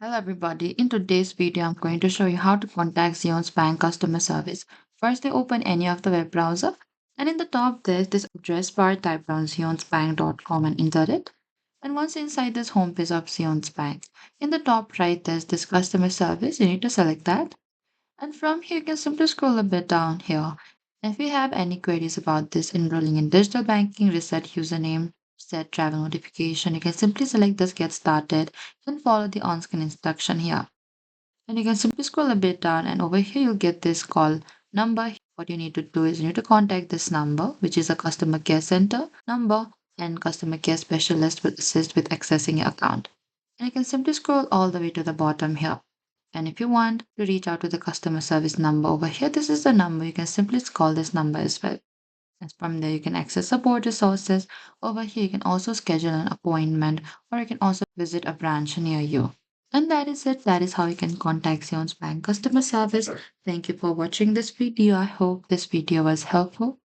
Hello everybody, in today's video I'm going to show you how to contact Xeon's Bank customer service. First, open any of the web browser, and in the top there's this address bar. Type down xeonsbank.com and enter it. And once inside this homepage of Xeon's Bank, in the top right there's this customer service. You need to select that, and from here you can simply scroll a bit down here. If you have any queries about this enrolling in digital banking, reset username, set travel notification, you can simply select this get started and follow the on-screen instruction here. And you can simply scroll a bit down, and over here you'll get this call number. What you need to do is you need to contact this number, which is a customer care center number, and customer care specialist will assist with accessing your account. And you can simply scroll all the way to the bottom here. And if you want to reach out to the customer service number over here, this is the number. You can simply call this number as well. And from there, you can access support resources. Over here, you can also schedule an appointment, or you can also visit a branch near you. And that is it. That is how you can contact Xeon's Bank customer service. Thank you for watching this video. I hope this video was helpful.